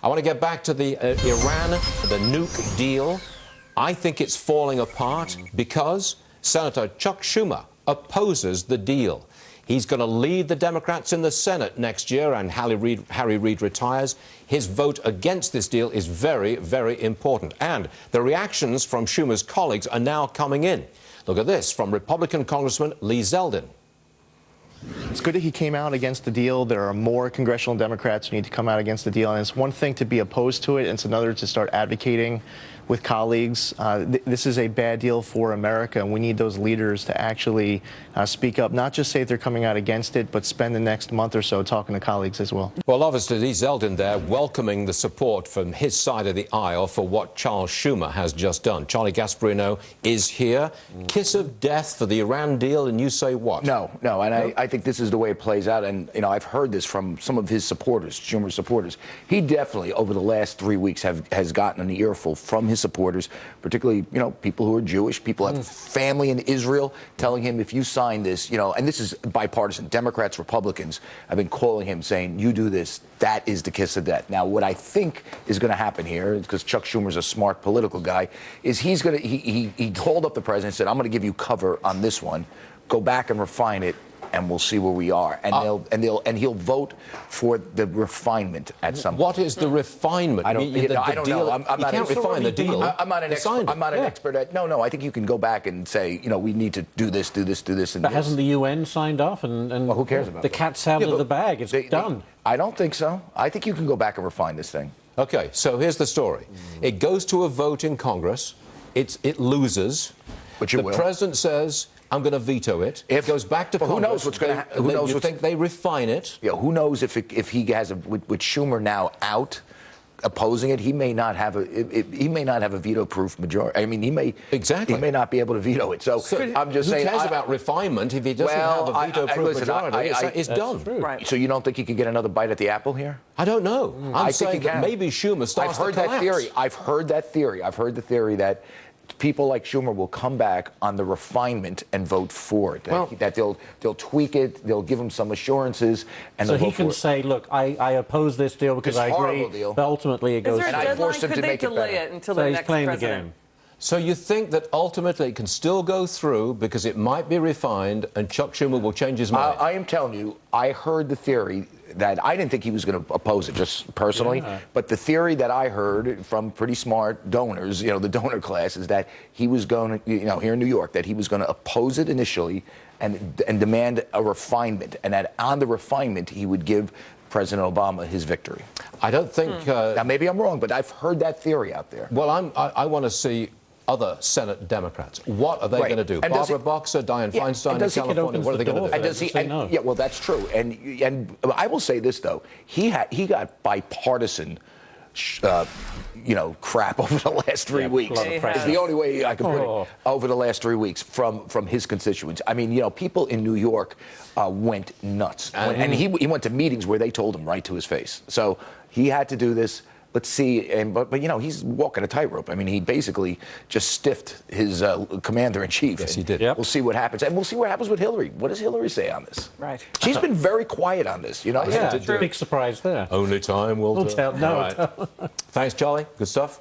I want to get back to the Iran, the nuke deal. I think it's falling apart because Senator Chuck Schumer opposes the deal. He's going to lead the Democrats in the Senate next year, and Harry Reid retires. His vote against this deal is very, very important. And the reactions from Schumer's colleagues are now coming in. Look at this from Republican Congressman Lee Zeldin. It's good that he came out against the deal. There are more congressional Democrats who need to come out against the deal. And it's one thing to be opposed to it, and it's another to start advocating with colleagues. This is a bad deal for America, and we need those leaders to actually speak up, not just say they're coming out against it, but spend the next month or so talking to colleagues as well. Well, obviously, Lee Zeldin there welcoming the support from his side of the aisle for what Charles Schumer has just done. Charlie Gasparino is here. Kiss of death for the Iran deal, and you say what? No, and I think this is the way it plays out. And, you know, I've heard this from some of his supporters, Schumer's supporters. He definitely, over the last 3 weeks, has gotten an earful from his supporters, particularly, you know, people who are Jewish, people who have family in Israel, telling him, if you sign this, you know, and this is bipartisan, Democrats, Republicans have been calling him, saying, you do this, that is the kiss of death. Now, what I think is going to happen here, because Chuck Schumer's a smart political guy, is he called up the president and said, I'm going to give you cover on this one, go back and refine it, and we'll see where we are. And he'll vote for the refinement at some point. What is the refinement? I don't know. I'm you not can't refine the deal. I'm not an expert. I'm not an expert at. No. I think you can go back and say, you know, we need to do this, and but hasn't the UN signed off? And well, who cares about the cat's out of the bag? It's done. I don't think so. I think you can go back and refine this thing. Okay, so here's the story. It goes to a vote in Congress. It loses. Which it will. The president says, I'm going to veto it. It goes back to Congress. Who knows what's going to happen? Who knows? You think they refine it? Yeah. Who knows if he has with Schumer now out, opposing it, he may not have a veto-proof majority. I mean, he may not be able to veto it. So I'm just saying. Who cares about refinement if he doesn't have a veto-proof majority? It's done. Right. So you don't think he can get another bite at the apple here? I don't know. I'm saying that maybe Schumer starts to collapse. I've heard that theory. I've heard the theory that people like Schumer will come back on the refinement and vote for it. Well, that they'll tweak it, they'll give him some assurances, and so he can say, "Look, I oppose this deal because I agree." But ultimately, it goes. Is there a deadline? Could they delay it until the next president? So you think that ultimately it can still go through because it might be refined and Chuck Schumer will change his mind? I am telling you, I heard the theory that I didn't think he was going to oppose it, just personally. Yeah. But the theory that I heard from pretty smart donors, you know, the donor class, is that he was going to, you know, here in New York, that he was going to oppose it initially and demand a refinement, and that on the refinement he would give President Obama his victory. I don't think. Now maybe I'm wrong, but I've heard that theory out there. Well, I want to see other Senate Democrats. What are they going to do? And Barbara Boxer, Dianne Feinstein in California. What are they going to do? Yeah, well, that's true. And I will say this though: he got bipartisan, you know, crap over the last 3 weeks. It's the only way I can put it. Over the last 3 weeks from his constituents. I mean, you know, people in New York went nuts, and he went to meetings where they told him right to his face. So he had to do this. Let's see, but you know, he's walking a tightrope. I mean, he basically just stiffed his commander-in-chief. Yes, he did. Yep. We'll see what happens, and we'll see what happens with Hillary. What does Hillary say on this? Right. She's been very quiet on this. You know, yeah, big surprise there. Only time will tell. No. Right. Thanks, Charlie. Good stuff.